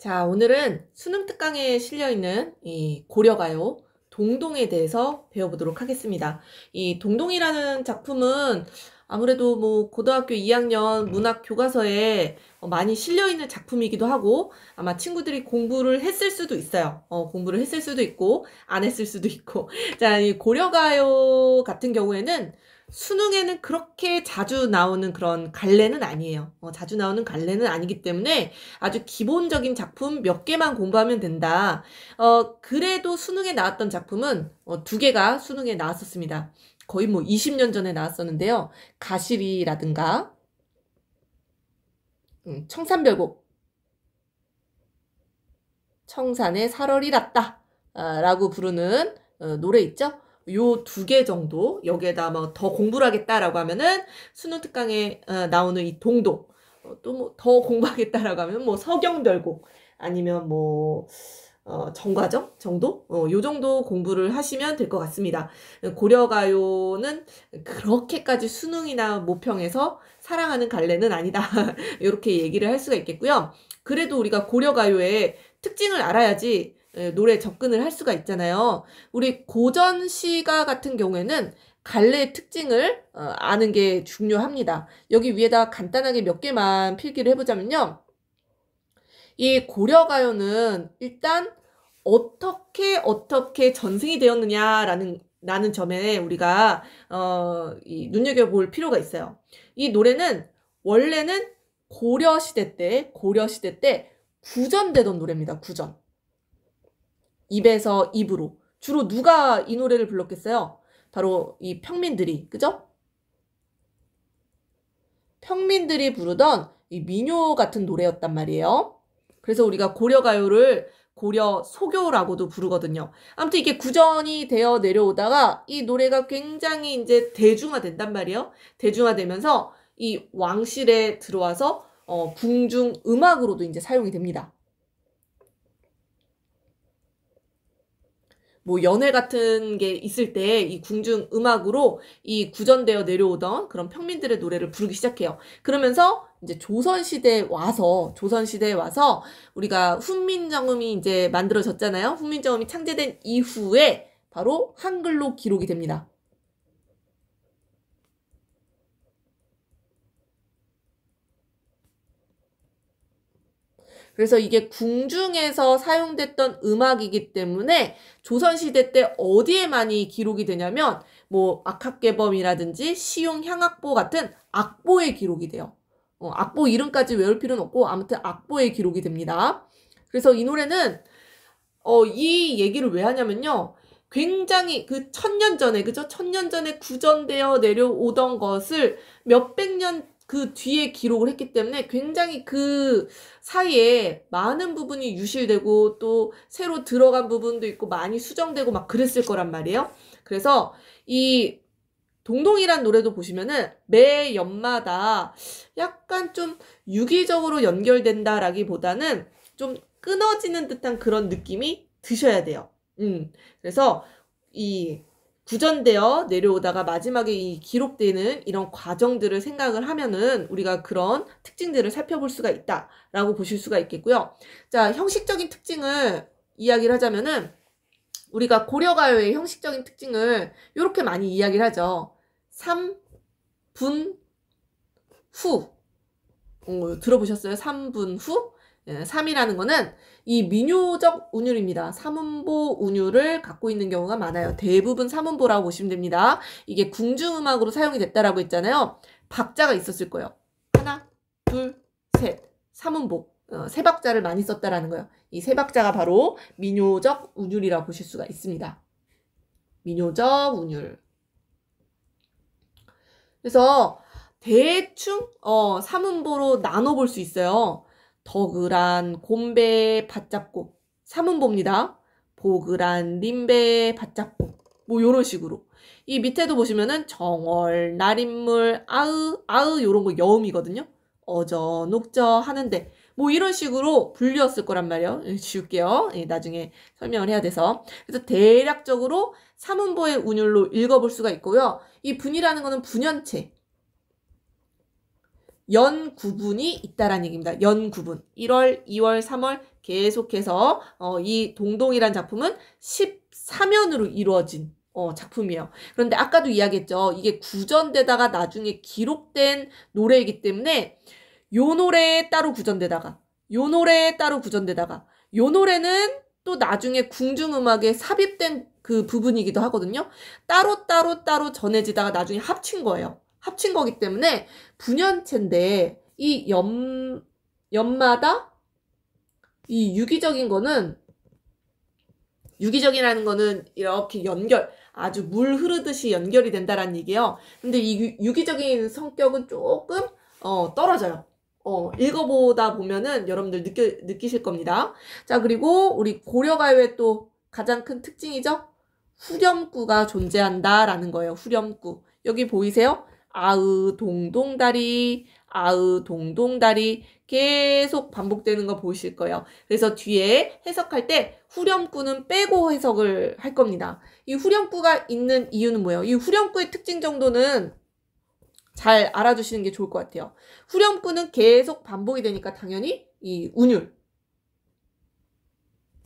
자, 오늘은 수능 특강에 실려있는 이 고려가요 동동에 대해서 배워보도록 하겠습니다. 이 동동이라는 작품은 아무래도 뭐 고등학교 2학년 문학 교과서에 많이 실려있는 작품이기도 하고 아마 친구들이 공부를 했을 수도 있어요. 공부를 했을 수도 있고 안 했을 수도 있고. 자, 이 고려가요 같은 경우에는 수능에는 그렇게 자주 나오는 그런 갈래는 아니에요. 자주 나오는 갈래는 아니기 때문에 아주 기본적인 작품 몇 개만 공부하면 된다. 그래도 수능에 나왔던 작품은 두 개가 수능에 나왔었습니다. 거의 뭐 20년 전에 나왔었는데요. 가시리라든가 청산별곡, 청산의 살얼이 났다 라고 부르는 노래 있죠? 요 두 개 정도 여기에다 뭐 더 공부를 하겠다라고 하면은 수능 특강에 나오는 이 동동, 또 뭐 더 공부하겠다라고 하면 뭐 서경별곡 아니면 뭐 정과정 정도? 요 정도 공부를 하시면 될 것 같습니다. 고려가요는 그렇게까지 수능이나 모평에서 사랑하는 갈래는 아니다. 이렇게 얘기를 할 수가 있겠고요. 그래도 우리가 고려가요의 특징을 알아야지 노래 접근을 할 수가 있잖아요. 우리 고전 시가 같은 경우에는 갈래의 특징을 아는 게 중요합니다. 여기 위에다 간단하게 몇 개만 필기를 해보자면요. 이 고려가요는 일단 어떻게 전승이 되었느냐라는 점에 우리가 눈여겨볼 필요가 있어요. 이 노래는 원래는 고려 시대 때 구전되던 노래입니다. 구전. 입에서 입으로. 주로 누가 이 노래를 불렀겠어요? 바로 이 평민들이, 그죠? 평민들이 부르던 이 민요 같은 노래였단 말이에요. 그래서 우리가 고려가요를 고려 소교라고도 부르거든요. 아무튼 이게 구전이 되어 내려오다가 이 노래가 굉장히 이제 대중화된단 말이에요. 대중화되면서 이 왕실에 들어와서 궁중 음악으로도 이제 사용이 됩니다. 뭐 연회 같은 게 있을 때 이 궁중 음악으로 이 구전되어 내려오던 그런 평민들의 노래를 부르기 시작해요. 그러면서 이제 조선시대에 와서 우리가 훈민정음이 이제 만들어졌잖아요. 훈민정음이 창제된 이후에 바로 한글로 기록이 됩니다. 그래서 이게 궁중에서 사용됐던 음악이기 때문에 조선시대 때 어디에 많이 기록이 되냐면 뭐 악학개범이라든지 시용향악보 같은 악보에 기록이 돼요. 악보 이름까지 외울 필요는 없고 아무튼 악보에 기록이 됩니다. 그래서 이 노래는 이 얘기를 왜 하냐면요. 굉장히 그 1000년 전에, 그죠? 1000년 전에 구전되어 내려오던 것을 몇백 년 그 뒤에 기록을 했기 때문에 굉장히 그 사이에 많은 부분이 유실되고 또 새로 들어간 부분도 있고 많이 수정되고 막 그랬을 거란 말이에요. 그래서 이 동동이란 노래도 보시면은 매 연마다 약간 좀 유기적으로 연결된다라기보다는 좀 끊어지는 듯한 그런 느낌이 드셔야 돼요. 그래서 이 구전되어 내려오다가 마지막에 이 기록되는 이런 과정들을 생각을 하면은 우리가 그런 특징들을 살펴볼 수가 있다라고 보실 수가 있겠고요. 자, 형식적인 특징을 이야기를 하자면은 우리가 고려가요의 형식적인 특징을 이렇게 많이 이야기를 하죠. 3분 후. 들어보셨어요? 3분 후? 3이라는 거는 이 민요적 운율입니다. 삼음보 운율을 갖고 있는 경우가 많아요. 대부분 삼음보라고 보시면 됩니다. 이게 궁중음악으로 사용이 됐다라고 했잖아요. 박자가 있었을 거예요. 하나, 둘, 셋. 삼음보. 세 박자를 많이 썼다라는 거예요. 이 세 박자가 바로 민요적 운율이라고 보실 수가 있습니다. 민요적 운율. 그래서 대충 삼음보로 나눠볼 수 있어요. 덕을한 곰배 밭잡곡 삼음보입니다. 보글한 림배 밭잡곡 뭐 요런 식으로. 이 밑에도 보시면은 정월 날인물 아으 요런 거 여음이거든요. 어저 녹저 하는데 뭐 이런 식으로 불렸을 거란 말이에요. 지울게요. 나중에 설명을 해야 돼서. 그래서 대략적으로 삼음보의 운율로 읽어볼 수가 있고요. 이 분이라는 거는 분연체. 연구분이 있다라는 얘기입니다. 연구분. 1월, 2월, 3월 계속해서 이 동동이란 작품은 13연으로 이루어진 작품이에요. 그런데 아까도 이야기했죠. 이게 구전되다가 나중에 기록된 노래이기 때문에 요 노래에 따로 구전되다가 요 노래에 따로 구전되다가 요 노래는 또 나중에 궁중음악에 삽입된 그 부분이기도 하거든요. 따로 전해지다가 나중에 합친 거예요. 합친 거기 때문에 분연체인데 이 연마다 이 유기적이라는 거는 이렇게 아주 물 흐르듯이 연결이 된다라는 얘기예요. 근데 이 유기적인 성격은 조금 떨어져요. 읽어보다 보면은 여러분들 느끼실 겁니다. 자, 그리고 우리 고려가요의 또 가장 큰 특징이죠? 후렴구가 존재한다라는 거예요. 후렴구. 여기 보이세요? 아으 동동다리, 아으 동동다리 계속 반복되는 거 보이실 거예요. 그래서 뒤에 해석할 때 후렴구는 빼고 해석을 할 겁니다. 이 후렴구가 있는 이유는 뭐예요? 이 후렴구의 특징 정도는 잘 알아두시는 게 좋을 것 같아요. 후렴구는 계속 반복이 되니까 당연히 이 운율,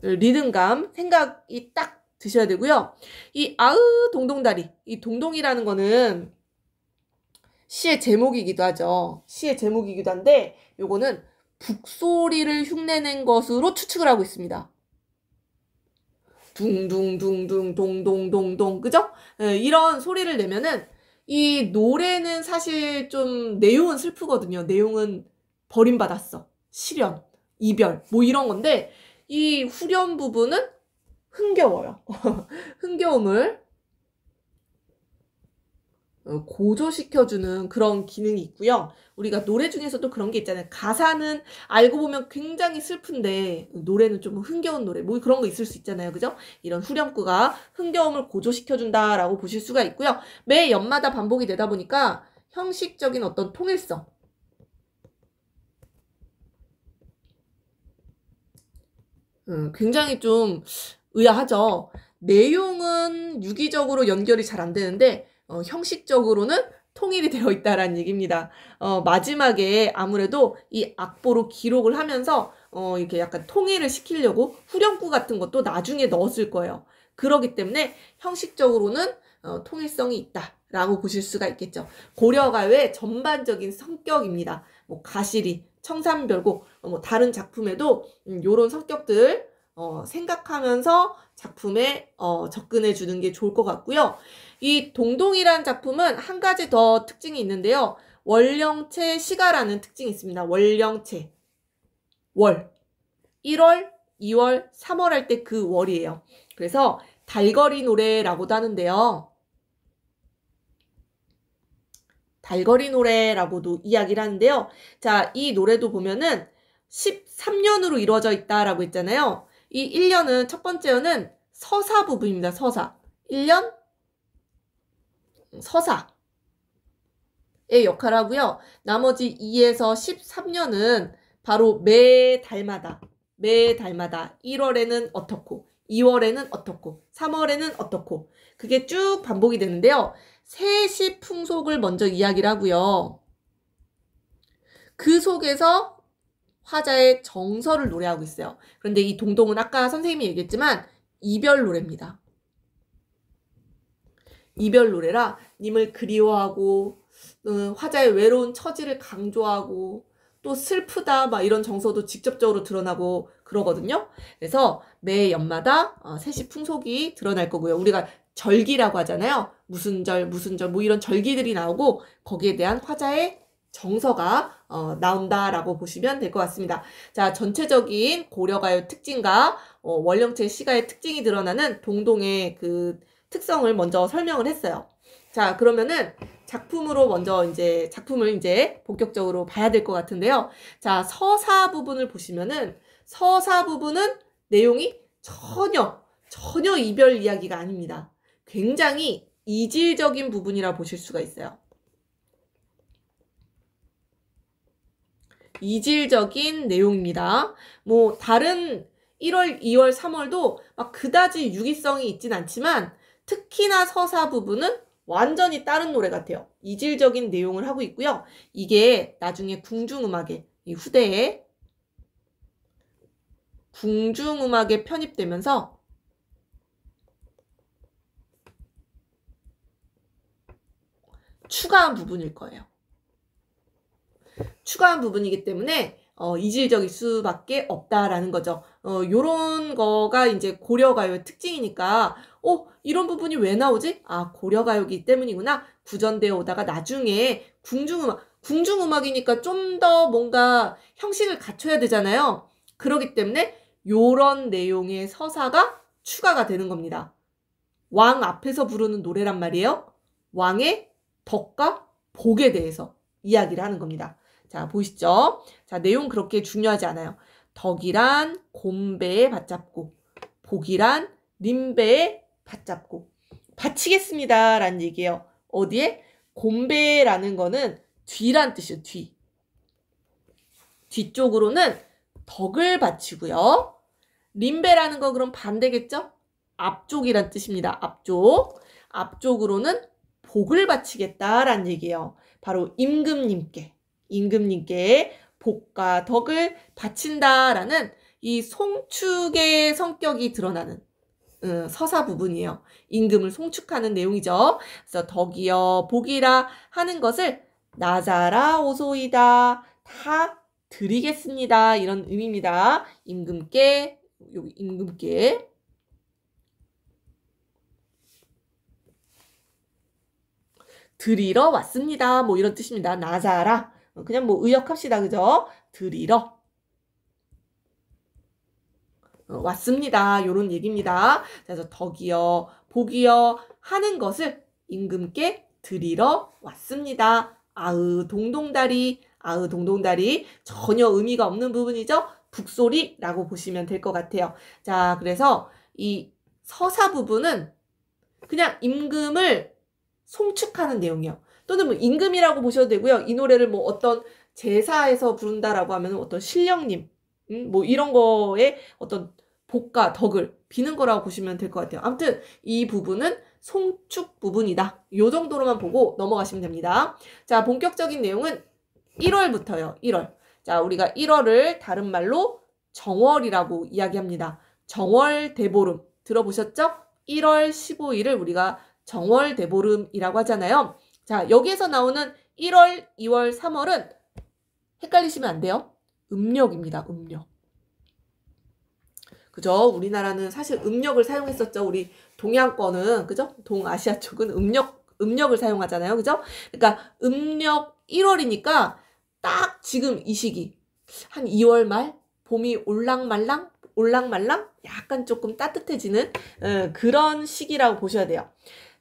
리듬감, 생각이 딱 드셔야 되고요. 이 아으 동동다리, 이 동동이라는 거는 시의 제목이기도 하죠. 시의 제목이기도 한데 요거는 북소리를 흉내낸 것으로 추측을 하고 있습니다. 둥둥둥둥 동동동동 그죠? 이런 소리를 내면은 이 노래는 사실 좀 내용은 슬프거든요. 내용은 버림받았어. 실연, 이별 뭐 이런 건데 이 후렴 부분은 흥겨워요. 흥겨움을 고조시켜주는 그런 기능이 있고요. 우리가 노래 중에서도 그런 게 있잖아요. 가사는 알고 보면 굉장히 슬픈데 노래는 좀 흥겨운 노래 뭐 그런 거 있을 수 있잖아요. 그죠? 이런 후렴구가 흥겨움을 고조시켜준다라고 보실 수가 있고요. 매 연마다 반복이 되다 보니까 형식적인 어떤 통일성 굉장히 좀 의아하죠. 내용은 유기적으로 연결이 잘 안 되는데 형식적으로는 통일이 되어 있다라는 얘기입니다. 마지막에 아무래도 이 악보로 기록을 하면서 이렇게 약간 통일을 시키려고 후렴구 같은 것도 나중에 넣었을 거예요. 그러기 때문에 형식적으로는 통일성이 있다라고 보실 수가 있겠죠. 고려가요의 전반적인 성격입니다. 뭐 가시리, 청산별곡, 뭐 다른 작품에도 요런 성격들 생각하면서 작품에 접근해 주는 게 좋을 것 같고요. 이 동동이란 작품은 한 가지 더 특징이 있는데요. 월령체 시가라는 특징이 있습니다. 월령체. 월. 1월, 2월, 3월 할 때 그 월이에요. 그래서 달거리 노래라고도 하는데요. 달거리 노래라고도 이야기를 하는데요. 자, 이 노래도 보면은 13년으로 이루어져 있다라고 했잖아요. 이 1년은 첫 번째 연은 서사 부분입니다. 서사. 1년 서사의 역할을 하고요. 나머지 2에서 13년은 바로 매 달마다 1월에는 어떻고 2월에는 어떻고 3월에는 어떻고 그게 쭉 반복이 되는데요. 세시 풍속을 먼저 이야기를 하고요. 그 속에서 화자의 정서를 노래하고 있어요. 그런데 이 동동은 아까 선생님이 얘기했지만 이별 노래입니다. 이별 노래라 님을 그리워하고 화자의 외로운 처지를 강조하고 또 슬프다 막 이런 정서도 직접적으로 드러나고 그러거든요. 그래서 매 연마다 세시 풍속이 드러날 거고요. 우리가 절기라고 하잖아요. 무슨 절 뭐 이런 절기들이 나오고 거기에 대한 화자의 정서가 나온다라고 보시면 될 것 같습니다. 자, 전체적인 고려가요 특징과 월령체 시가의 특징이 드러나는 동동의 그 특성을 먼저 설명을 했어요. 자, 그러면은 작품을 이제 본격적으로 봐야 될 것 같은데요. 자, 서사 부분을 보시면은 서사 부분은 내용이 전혀 이별 이야기가 아닙니다. 굉장히 이질적인 부분이라 보실 수가 있어요. 이질적인 내용입니다. 뭐 다른 1월, 2월, 3월도 막 그다지 유기성이 있진 않지만 특히나 서사 부분은 완전히 다른 노래 같아요. 이질적인 내용을 하고 있고요. 이게 나중에 궁중음악에, 이 후대에 궁중음악에 편입되면서 추가한 부분일 거예요. 추가한 부분이기 때문에 이질적일 수밖에 없다라는 거죠. 요런 거가 이제 고려가요의 특징이니까 이런 부분이 왜 나오지? 아, 고려가요기 때문이구나. 구전되어 오다가 나중에 궁중음악이니까 좀 더 뭔가 형식을 갖춰야 되잖아요. 그렇기 때문에 요런 내용의 서사가 추가가 되는 겁니다. 왕 앞에서 부르는 노래란 말이에요. 왕의 덕과 복에 대해서 이야기를 하는 겁니다. 자, 보이시죠? 자, 내용 그렇게 중요하지 않아요. 덕이란 곰배에 받잡고, 복이란 림배에 받잡고, 바치겠습니다 라는 얘기예요. 어디에? 곰배라는 거는 뒤란 뜻이에요. 뒤. 뒤쪽으로는 덕을 바치고요. 림배라는 거 그럼 반대겠죠? 앞쪽이란 뜻입니다. 앞쪽. 앞쪽으로는 복을 바치겠다라는 얘기예요. 바로 임금님께 복과 덕을 바친다라는 이 송축의 성격이 드러나는 서사 부분이에요. 임금을 송축하는 내용이죠. 그래서 덕이여 복이라 하는 것을 나자라 오소이다 다 드리겠습니다. 이런 의미입니다. 임금께 여기 임금께 드리러 왔습니다. 뭐 이런 뜻입니다. 나자라. 그냥 뭐 의역합시다. 그죠? 드리러 왔습니다. 요런 얘기입니다. 그래서 덕이여 복이여 하는 것을 임금께 드리러 왔습니다. 아으 동동다리 전혀 의미가 없는 부분이죠. 북소리라고 보시면 될 것 같아요. 자, 그래서 이 서사 부분은 그냥 임금을 송축하는 내용이요. 또는 뭐 임금이라고 보셔도 되고요. 이 노래를 뭐 어떤 제사에서 부른다라고 하면 어떤 신령님, 뭐 이런 거에 어떤 복과 덕을 비는 거라고 보시면 될 것 같아요. 아무튼 이 부분은 송축 부분이다. 요 정도로만 보고 넘어가시면 됩니다. 자, 본격적인 내용은 1월부터요. 1월. 자, 우리가 1월을 다른 말로 정월이라고 이야기합니다. 정월 대보름 들어보셨죠? 1월 15일을 우리가 정월 대보름이라고 하잖아요. 자, 여기에서 나오는 1월, 2월, 3월은 헷갈리시면 안 돼요. 음력입니다. 음력. 그죠? 우리나라는 사실 음력을 사용했었죠. 우리 동양권은, 그죠? 동아시아 쪽은 음력을 사용하잖아요. 그죠? 그러니까 음력 1월이니까 딱 지금 이 시기, 한 2월 말, 봄이 올랑말랑 약간 조금 따뜻해지는 그런 시기라고 보셔야 돼요.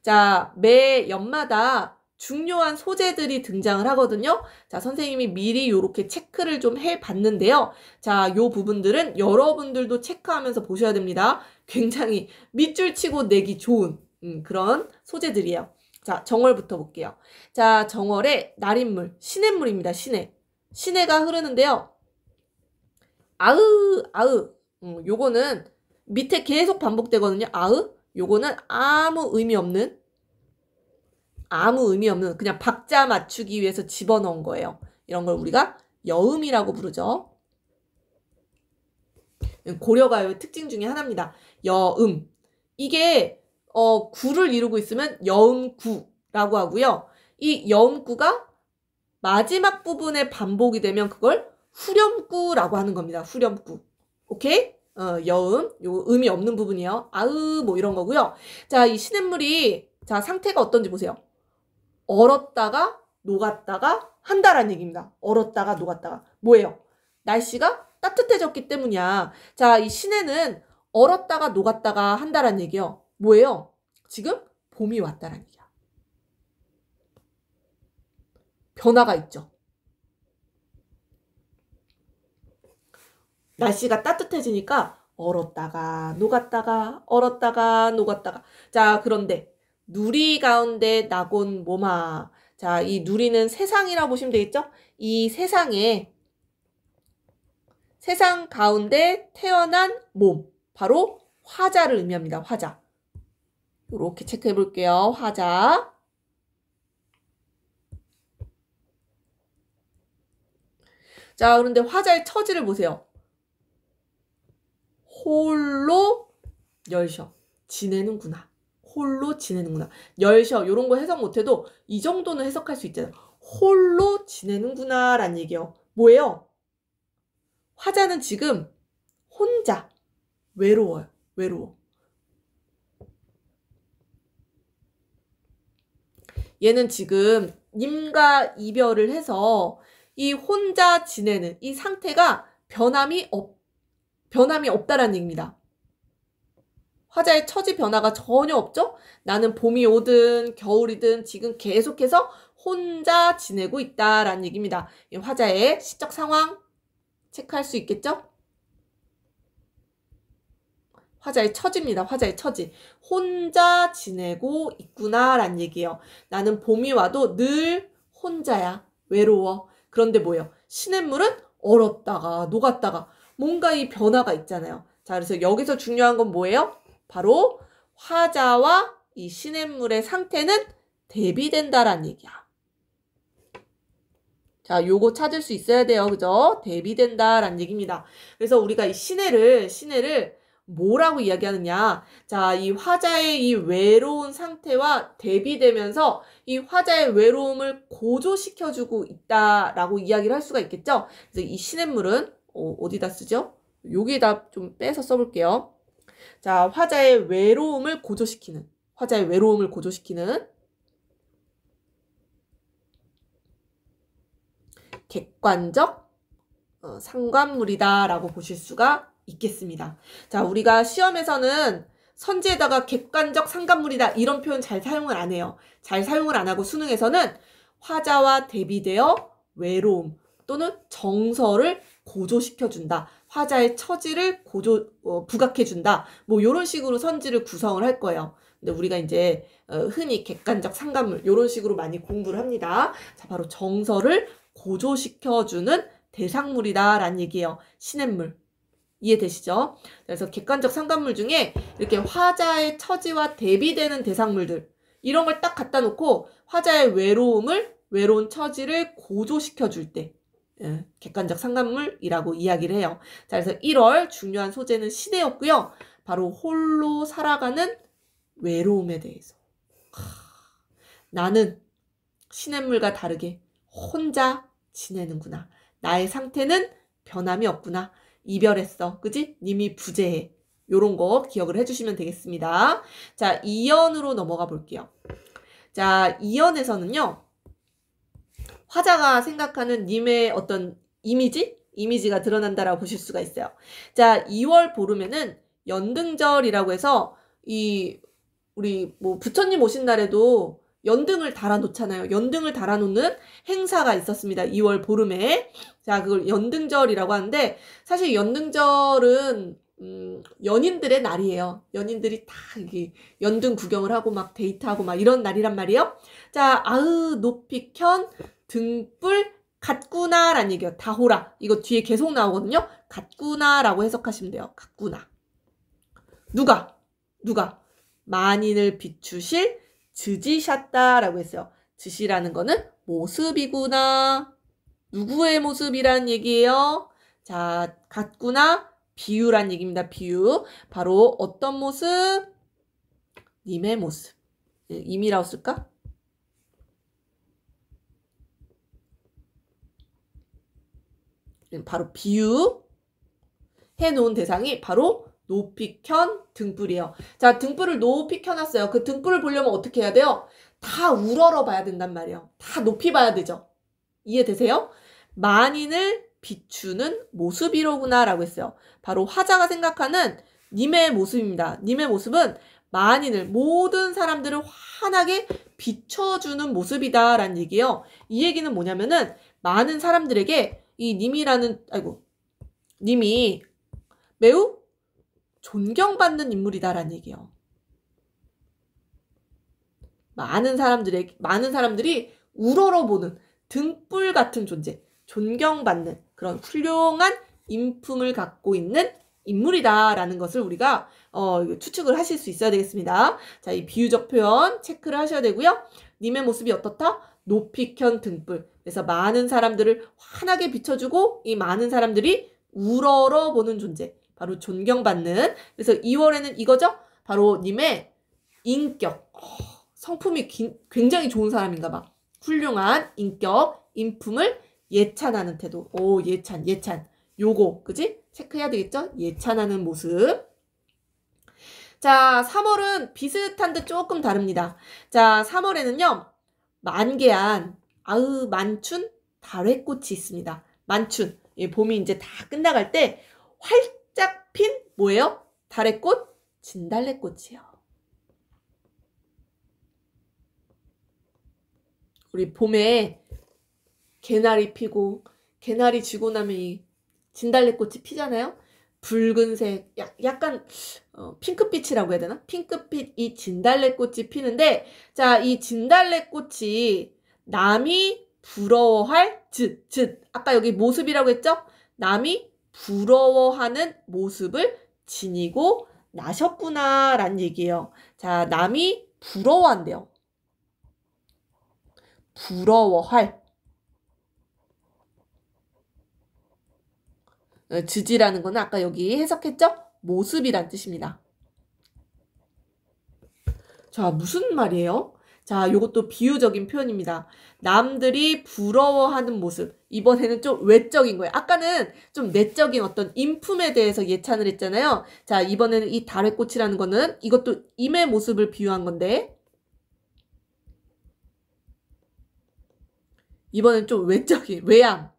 자, 매 연마다 중요한 소재들이 등장을 하거든요. 자, 선생님이 미리 이렇게 체크를 좀 해봤는데요. 자, 요 부분들은 여러분들도 체크하면서 보셔야 됩니다. 굉장히 밑줄 치고 내기 좋은 그런 소재들이에요. 자, 정월부터 볼게요. 자, 정월에 날인물, 시냇물입니다. 시내가 흐르는데요. 아으. 요거는 밑에 계속 반복되거든요. 아으. 요거는 아무 의미 없는 그냥 박자 맞추기 위해서 집어넣은 거예요. 이런 걸 우리가 여음이라고 부르죠. 고려가요의 특징 중에 하나입니다. 여음. 이게 구를 이루고 있으면 여음구라고 하고요. 이 여음구가 마지막 부분에 반복이 되면 그걸 후렴구라고 하는 겁니다. 후렴구. 오케이? 여음, 요 음이 없는 부분이요. 아으, 뭐 이런 거고요. 자, 이 시냇물이, 자, 상태가 어떤지 보세요. 얼었다가, 녹았다가 한다라는 얘기입니다. 얼었다가, 녹았다가. 뭐예요? 날씨가 따뜻해졌기 때문이야. 자, 이 시내는 얼었다가, 녹았다가 한다라는 얘기요. 뭐예요? 지금 봄이 왔다라는 얘기야. 변화가 있죠. 날씨가 따뜻해지니까 얼었다가 녹았다가 얼었다가 녹았다가. 자, 그런데 누리 가운데 나곤 몸아. 자, 이 누리는 세상이라고 보시면 되겠죠? 이 세상 가운데 태어난 몸, 바로 화자를 의미합니다. 화자. 이렇게 체크해 볼게요. 화자. 자, 그런데 화자의 처지를 보세요. 홀로 열셔. 지내는구나. 홀로 지내는구나. 열셔. 요런 거 해석 못해도 이 정도는 해석할 수 있잖아요. 홀로 지내는구나 라는 얘기예요. 뭐예요? 화자는 지금 혼자 외로워요. 외로워. 얘는 지금 님과 이별을 해서 이 혼자 지내는 이 상태가 변함이 없다라는 얘기입니다. 화자의 처지 변화가 전혀 없죠? 나는 봄이 오든 겨울이든 지금 계속해서 혼자 지내고 있다라는 얘기입니다. 화자의 시적 상황 체크할 수 있겠죠? 화자의 처지입니다. 화자의 처지. 혼자 지내고 있구나라는 얘기예요. 나는 봄이 와도 늘 혼자야. 외로워. 그런데 뭐예요? 시냇물은 얼었다가 녹았다가 뭔가 이 변화가 있잖아요. 자, 그래서 여기서 중요한 건 뭐예요? 바로 화자와 이 시냇물의 상태는 대비된다라는 얘기야. 자, 요거 찾을 수 있어야 돼요. 그죠? 대비된다라는 얘기입니다. 그래서 우리가 이 시내를 뭐라고 이야기하느냐. 자, 이 화자의 이 외로운 상태와 대비되면서 이 화자의 외로움을 고조시켜주고 있다라고 이야기를 할 수가 있겠죠? 그래서 이 시냇물은 어디다 쓰죠? 여기에다 좀 빼서 써볼게요. 자, 화자의 외로움을 고조시키는 객관적 상관물이다라고 보실 수가 있겠습니다. 자, 우리가 시험에서는 선지에다가 객관적 상관물이다 이런 표현 잘 사용을 안 해요. 잘 사용을 안 하고 수능에서는 화자와 대비되어 외로움 또는 정서를 고조시켜준다. 화자의 처지를 부각해준다. 뭐 이런 식으로 선지를 구성을 할 거예요. 근데 우리가 이제 흔히 객관적 상관물 이런 식으로 많이 공부를 합니다. 자, 바로 정서를 고조시켜주는 대상물이다라는 얘기예요. 시냇물. 이해되시죠? 그래서 객관적 상관물 중에 이렇게 화자의 처지와 대비되는 대상물들 이런 걸 딱 갖다 놓고 화자의 외로운 처지를 고조시켜줄 때 객관적 상관물이라고 이야기를 해요. 자, 그래서 1월 중요한 소재는 시대였고요. 바로 홀로 살아가는 외로움에 대해서. 나는 시냇물과 다르게 혼자 지내는구나. 나의 상태는 변함이 없구나. 이별했어. 그지? 님이 부재해. 요런 거 기억을 해주시면 되겠습니다. 자, 2연으로 넘어가 볼게요. 자, 2연에서는요. 화자가 생각하는 님의 어떤 이미지가 드러난다라고 보실 수가 있어요. 자, 2월 보름에는 연등절이라고 해서 우리 뭐 부처님 오신 날에도 연등을 달아놓잖아요. 연등을 달아놓는 행사가 있었습니다. 2월 보름에. 자, 그걸 연등절이라고 하는데 사실 연등절은 연인들의 날이에요. 연인들이 다 이게 연등 구경을 하고 막 데이트하고 막 이런 날이란 말이에요. 자, 높이 켠 등불 같구나라는 얘기예요. 다호라. 이거 뒤에 계속 나오거든요. 같구나라고 해석하시면 돼요. 같구나. 누가 만인을 비추실 즈지샷다라고 했어요. 즈시라는 거는 모습이구나. 누구의 모습이란 얘기예요? 자, 같구나. 비유란 얘기입니다. 비유. 바로 어떤 모습? 님의 모습. 임이라고 쓸까? 바로 비유 해놓은 대상이 바로 높이 켠 등불이에요. 자, 등불을 높이 켜놨어요. 그 등불을 보려면 어떻게 해야 돼요? 다 우러러 봐야 된단 말이에요. 다 높이 봐야 되죠. 이해되세요? 만인을 비추는 모습이로구나 라고 했어요. 바로 화자가 생각하는 님의 모습입니다. 님의 모습은 만인을, 모든 사람들을 환하게 비춰주는 모습이다 라는 얘기예요. 이 얘기는 뭐냐면은 많은 사람들에게 이 님이 매우 존경받는 인물이다라는 얘기예요. 많은 사람들이 우러러보는 등불 같은 존재, 존경받는 그런 훌륭한 인품을 갖고 있는 인물이다라는 것을 우리가 추측을 하실 수 있어야 되겠습니다. 자, 이 비유적 표현 체크를 하셔야 되고요. 님의 모습이 어떻다? 높이 켠 등불. 그래서 많은 사람들을 환하게 비춰주고 이 많은 사람들이 우러러보는 존재. 바로 존경받는. 그래서 2월에는 이거죠? 바로 님의 인격. 성품이 굉장히 좋은 사람인가 봐. 훌륭한 인격, 인품을 예찬하는 태도. 오, 예찬. 요거, 그지? 체크해야 되겠죠? 예찬하는 모습. 자, 3월은 비슷한 듯 조금 다릅니다. 자, 3월에는요, 만개한, 만춘, 달회꽃이 있습니다. 만춘. 봄이 이제 다 끝나갈 때 활짝 핀, 뭐예요? 달회꽃, 진달래꽃이요. 우리 봄에 개나리 피고, 개나리 지고 나면 이 진달래꽃이 피잖아요? 붉은색, 약간 핑크빛이라고 해야 되나? 핑크빛 이 진달래꽃이 피는데, 자, 이 진달래꽃이 남이 부러워할 아까 여기 모습이라고 했죠? 남이 부러워하는 모습을 지니고 나셨구나 라는 얘기예요. 자, 남이 부러워한대요. 부러워할. 지지라는 거는 아까 여기 해석했죠? 모습이란 뜻입니다. 자, 무슨 말이에요? 자, 요것도 비유적인 표현입니다. 남들이 부러워하는 모습. 이번에는 좀 외적인 거예요. 아까는 좀 내적인 어떤 인품에 대해서 예찬을 했잖아요. 자, 이번에는 이 달회꽃이라는 거는 이것도 임의 모습을 비유한 건데, 이번엔 좀 외적인, 외양.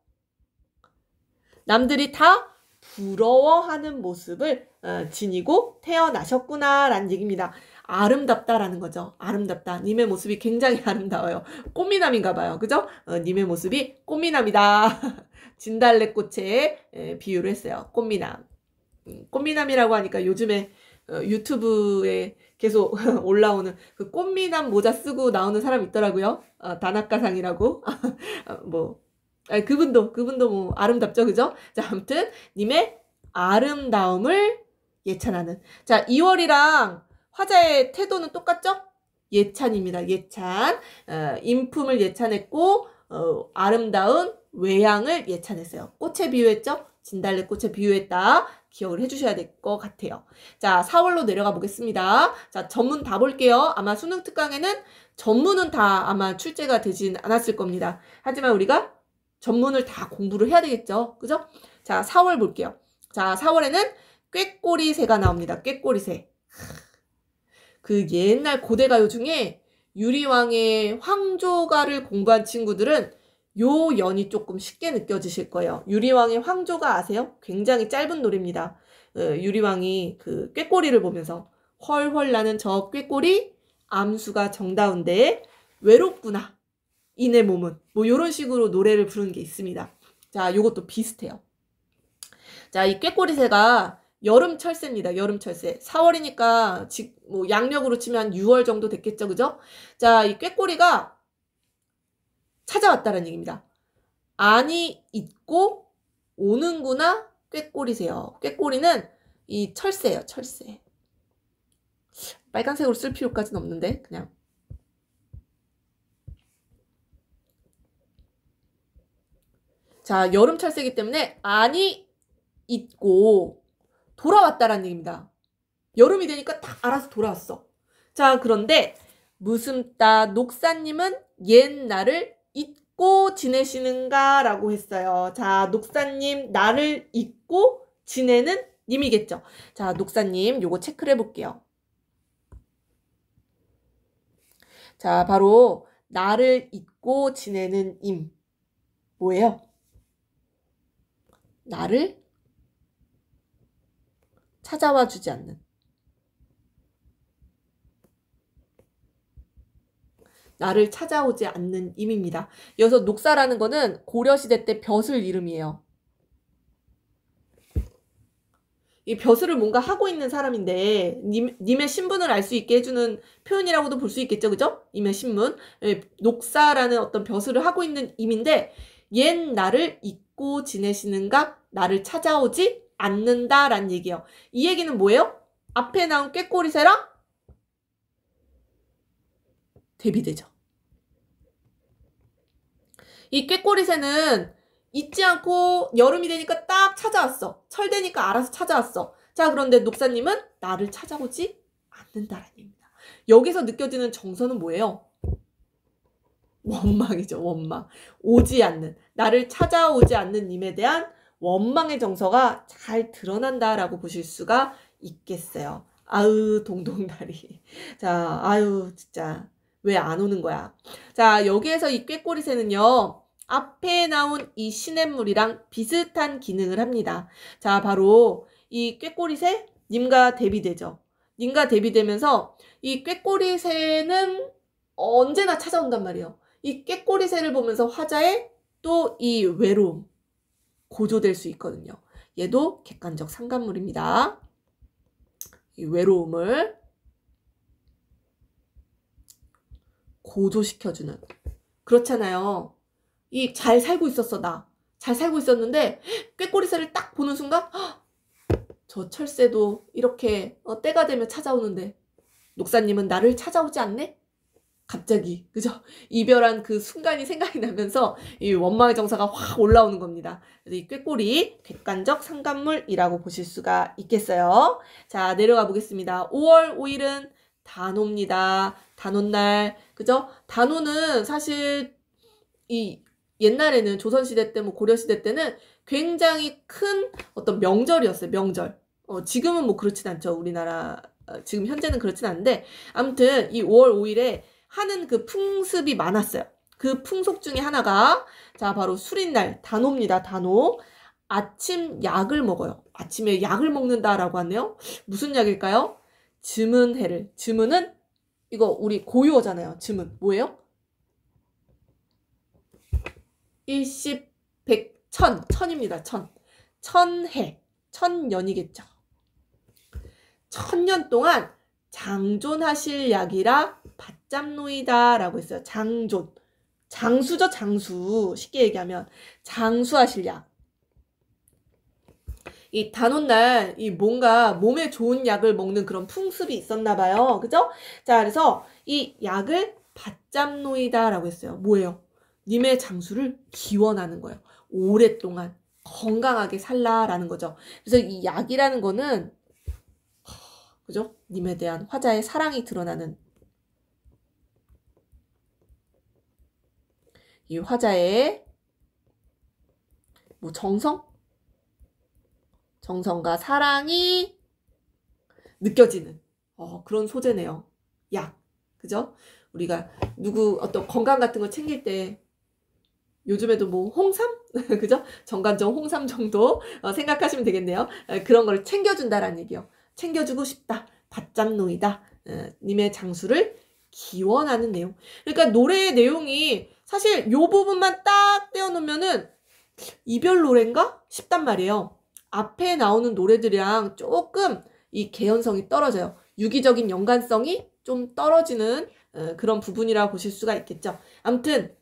남들이 다 부러워하는 모습을 지니고 태어나셨구나라는 얘기입니다. 아름답다라는 거죠. 아름답다. 님의 모습이 굉장히 아름다워요. 꽃미남인가 봐요. 그죠? 님의 모습이 꽃미남이다. 진달래꽃에 비유를 했어요. 꽃미남. 꽃미남이라고 하니까 요즘에 유튜브에 계속 올라오는 그 꽃미남 모자 쓰고 나오는 사람 있더라고요. 다나카상이라고. 그분도 뭐 아름답죠, 그죠? 자, 아무튼 님의 아름다움을 예찬하는. 자, 2월이랑 화자의 태도는 똑같죠? 예찬입니다. 예찬. 인품을 예찬했고 아름다운 외양을 예찬했어요. 꽃에 비유했죠? 진달래꽃에 비유했다. 기억을 해주셔야 될 것 같아요. 자, 4월로 내려가 보겠습니다. 자, 전문 다 볼게요. 아마 수능 특강에는 전문은 다 아마 출제가 되진 않았을 겁니다. 하지만 우리가 전문을 다 공부를 해야 되겠죠. 그죠? 자, 4월 볼게요. 자, 4월에는 꾀꼬리새가 나옵니다. 꾀꼬리새. 그 옛날 고대가요 중에 유리왕의 황조가를 공부한 친구들은 요 연이 조금 쉽게 느껴지실 거예요. 유리왕의 황조가 아세요? 굉장히 짧은 노래입니다. 유리왕이 그 꾀꼬리를 보면서 헐헐 나는 저 꾀꼬리 암수가 정다운데 외롭구나. 이내 몸은 뭐 이런 식으로 노래를 부르는 게 있습니다. 자, 요것도 비슷해요. 자, 이 꾀꼬리새가 여름철새입니다. 여름철새. 4월이니까 뭐 양력으로 치면 한 6월 정도 됐겠죠, 그죠? 자, 이 꾀꼬리가 찾아왔다는 얘기입니다. 안이 있고 오는구나 꾀꼬리새요. 꾀꼬리는 이 철새예요, 철새. 빨간색으로 쓸 필요까지는 없는데 그냥. 자, 여름철새이기 때문에 안이 있고 돌아왔다라는 얘기입니다. 여름이 되니까 딱 알아서 돌아왔어. 자, 그런데 무슴따 녹사님은 옛날을 잊고 지내시는가? 라고 했어요. 자, 녹사님 나를 잊고 지내는 님이겠죠. 자, 녹사님 요거 체크를 해볼게요. 자, 바로 나를 잊고 지내는 임. 뭐예요? 나를 찾아와 주지 않는. 나를 찾아오지 않는 임입니다. 여기서 녹사라는 거는 고려시대 때 벼슬 이름이에요. 이 벼슬을 뭔가 하고 있는 사람인데 님의 신분을 알 수 있게 해주는 표현이라고도 볼 수 있겠죠. 그죠? 님의 신분. 녹사라는 어떤 벼슬을 하고 있는 임인데 옛 나를 잊고 지내시는가? 나를 찾아오지 않는다라는 얘기예요. 이 얘기는 뭐예요? 앞에 나온 꾀꼬리새랑 대비되죠. 이 꾀꼬리새는 잊지 않고 여름이 되니까 딱 찾아왔어. 철 되니까 알아서 찾아왔어. 자, 그런데 녹사님은 나를 찾아오지 않는다라는 얘기입니다. 여기서 느껴지는 정서는 뭐예요? 원망이죠. 원망. 오지 않는, 나를 찾아오지 않는 님에 대한 원망의 정서가 잘 드러난다라고 보실 수가 있겠어요. 아유, 동동다리. 자, 아유, 진짜 왜 안 오는 거야? 자, 여기에서 이 꾀꼬리새는요, 앞에 나온 이 시냇물이랑 비슷한 기능을 합니다. 자, 바로 이 꾀꼬리새 님과 대비되죠. 님과 대비되면서 이 꾀꼬리새는 언제나 찾아온단 말이에요. 이 꾀꼬리새를 보면서 화자의 또 이 외로움 고조될 수 있거든요. 얘도 객관적 상간물입니다. 이 외로움을 고조시켜주는. 그렇잖아요. 이 잘 살고 있었어, 나. 잘 살고 있었는데 꾀꼬리새를 딱 보는 순간 저 철새도 이렇게 때가 되면 찾아오는데 녹사님은 나를 찾아오지 않네? 갑자기, 그죠? 이별한 그 순간이 생각이 나면서 이 원망의 정서가 확 올라오는 겁니다. 그래서 이 꾀꼬리 객관적 상간물이라고 보실 수가 있겠어요. 자, 내려가 보겠습니다. 5월 5일은 단오입니다. 단오날, 그죠? 단오는 사실 이 옛날에는 조선시대 때, 뭐 고려시대 때는 굉장히 큰 어떤 명절이었어요. 명절. 지금은 뭐 그렇진 않죠. 우리나라, 지금 현재는 그렇진 않은데, 아무튼 이 5월 5일에 하는 그 풍습이 많았어요. 그 풍속 중에 하나가, 자, 바로 술인날, 단오입니다. 단오. 아침 약을 먹어요. 아침에 약을 먹는다라고 하네요. 무슨 약일까요? 즈문해를. 즈문은 이거 우리 고유어잖아요. 즈문. 뭐예요? 일십, 백, 천. 천입니다. 천. 천해. 천년이겠죠. 천년 동안 장존하실 약이라 받잡노이다 라고 했어요. 장존. 장수죠, 장수. 쉽게 얘기하면 장수하실 약. 이 단오날 이 뭔가 몸에 좋은 약을 먹는 그런 풍습이 있었나 봐요. 그죠? 자, 그래서 이 약을 받잡노이다 라고 했어요. 뭐예요? 님의 장수를 기원하는 거예요. 오랫동안 건강하게 살라라는 거죠. 그래서 이 약이라는 거는 그죠? 님에 대한 화자의 사랑이 드러나는 이 화자의 뭐 정성과 사랑이 느껴지는 그런 소재네요. 약. 그죠? 우리가 누구 어떤 건강 같은 거 챙길 때 요즘에도 뭐 홍삼? 그죠? 정관정 홍삼 정도 생각하시면 되겠네요. 그런 걸 챙겨준다라는 얘기요. 챙겨주고 싶다. 받잡노이다. 님의 장수를 기원하는 내용. 그러니까 노래의 내용이 사실 요 부분만 딱 떼어놓으면은 이별 노래인가 싶단 말이에요. 앞에 나오는 노래들이랑 조금 이 개연성이 떨어져요. 유기적인 연관성이 좀 떨어지는 그런 부분이라고 보실 수가 있겠죠. 아무튼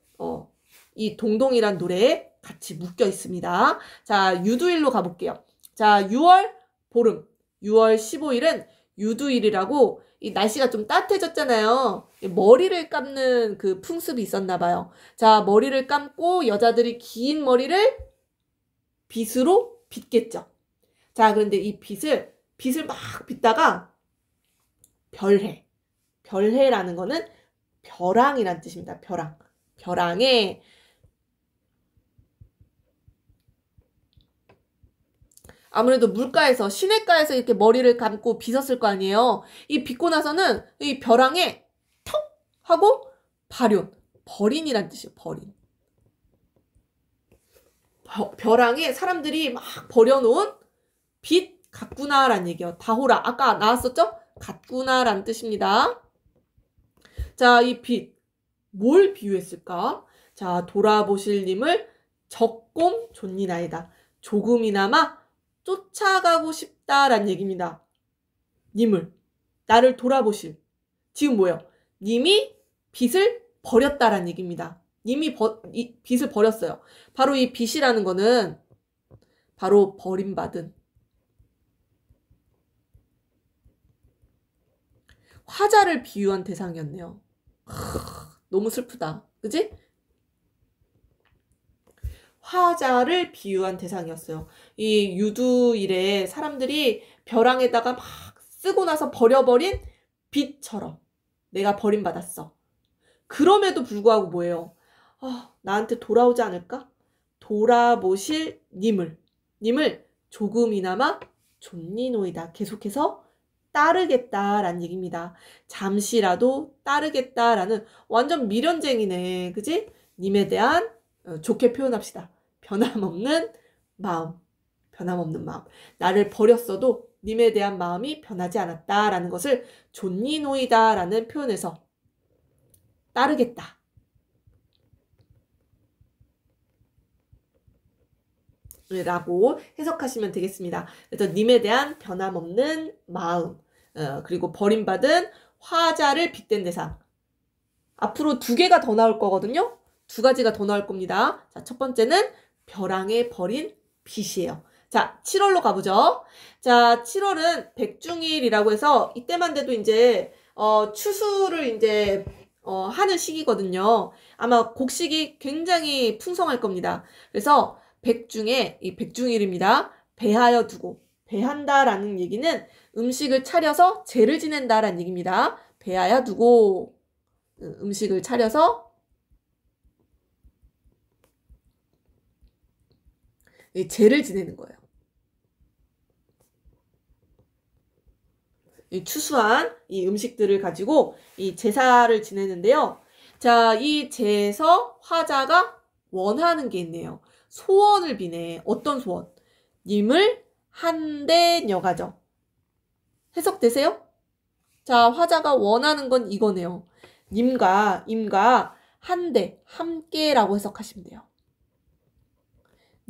이 동동이란 노래에 같이 묶여 있습니다. 자, 유두일로 가볼게요. 자, 6월 보름. 6월 15일은 유두일이라고 이 날씨가 좀 따뜻해졌잖아요. 머리를 감는 그 풍습이 있었나 봐요. 자, 머리를 감고 여자들이 긴 머리를 빗으로 빗겠죠. 자, 그런데 이 빗을 막 빗다가 별해라는 거는 벼랑이란 뜻입니다. 벼랑에 아무래도 물가에서 시냇가에서 이렇게 머리를 감고 빗었을 거 아니에요. 이 빗고 나서는 이 벼랑에 턱 하고 벌인이란 뜻이에요. 벌인. 벼랑에 사람들이 막 버려놓은 빗 같구나라는 얘기예요. 다호라. 아까 나왔었죠? 같구나라는 뜻입니다. 자, 이 빗. 뭘 비유했을까? 자, 돌아보실 님을 적곰 존니나이다. 조금이나마 쫓아가고 싶다라는 얘기입니다. 님을. 나를 돌아보실. 지금 뭐예요? 님이 빗을 버렸다라는 얘기입니다. 님이 빗을 버렸어요. 바로 이 빗이라는 거는 바로 버림받은 화자를 비유한 대상이었네요. 너무 슬프다. 그지? 화자를 비유한 대상이었어요. 이 유두일에 사람들이 벼랑에다가 막 쓰고 나서 버려버린 빛처럼 내가 버림받았어. 그럼에도 불구하고 뭐예요? 나한테 돌아오지 않을까? 돌아보실 님을 조금이나마 존니노이다. 계속해서 따르겠다라는 얘기입니다. 잠시라도 따르겠다라는 완전 미련쟁이네. 그지? 님에 대한 좋게 표현합시다. 변함없는 마음. 변함없는 마음. 나를 버렸어도 님에 대한 마음이 변하지 않았다라는 것을 존니노이다라는 표현에서 따르겠다. 라고 해석하시면 되겠습니다. 그래서 님에 대한 변함없는 마음, 그리고 버림받은 화자를 빗댄 대상. 앞으로 2개가 더 나올 거거든요. 2가지가 더 나올 겁니다. 자, 첫 번째는 벼랑에 버린 빛이에요. 자, 7월로 가보죠. 자, 7월은 백중일이라고 해서 이때만 돼도 이제 추수를 이제 하는 시기거든요. 아마 곡식이 굉장히 풍성할 겁니다. 그래서 백중에 이 백중일입니다. 배하여 두고 배한다라는 얘기는 음식을 차려서 제를 지낸다라는 얘기입니다. 배하여 두고 음식을 차려서 제를 지내는 거예요. 이 추수한 이 음식들을 가지고 이 제사를 지내는데요. 자, 이 제에서 화자가 원하는 게 있네요. 소원을 비네. 어떤 소원? 님을 한데 여가죠. 해석되세요? 자, 화자가 원하는 건 이거네요. 님과 한데 함께라고 해석하시면 돼요.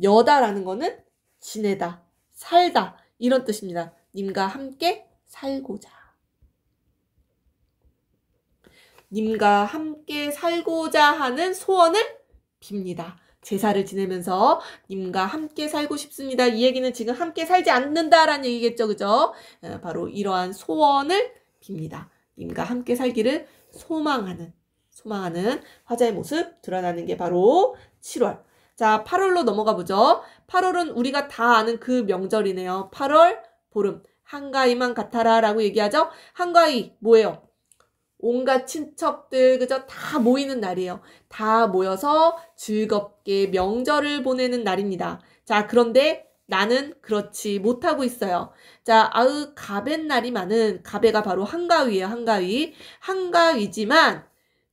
여다라는 거는 지내다, 살다 이런 뜻입니다. 님과 함께 살고자. 님과 함께 살고자 하는 소원을 빕니다. 제사를 지내면서 님과 함께 살고 싶습니다. 이 얘기는 지금 함께 살지 않는다라는 얘기겠죠. 그죠? 바로 이러한 소원을 빕니다. 님과 함께 살기를 소망하는 화자의 모습 드러나는 게 바로 7월. 자, 8월로 넘어가 보죠. 8월은 우리가 다 아는 그 명절이네요. 8월 보름. 한가위만 같아라 라고 얘기하죠. 한가위 뭐예요? 온갖 친척들 그저 다 모이는 날이에요. 다 모여서 즐겁게 명절을 보내는 날입니다. 자, 그런데 나는 그렇지 못하고 있어요. 자, 가벤 날이 많은 가베가 바로 한가위예요. 한가위. 한가위지만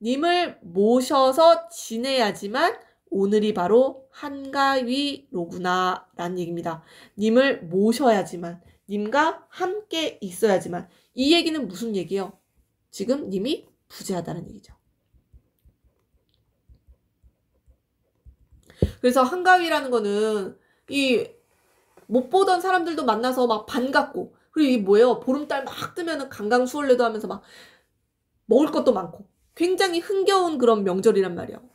님을 모셔서 지내야지만 오늘이 바로 한가위로구나 라는 얘기입니다. 님을 모셔야지만, 님과 함께 있어야지만. 이 얘기는 무슨 얘기예요? 지금 님이 부재하다는 얘기죠. 그래서 한가위라는 거는 이 못 보던 사람들도 만나서 막 반갑고, 그리고 이게 뭐예요? 보름달 막 뜨면은 강강수월래도 하면서 막 먹을 것도 많고 굉장히 흥겨운 그런 명절이란 말이에요.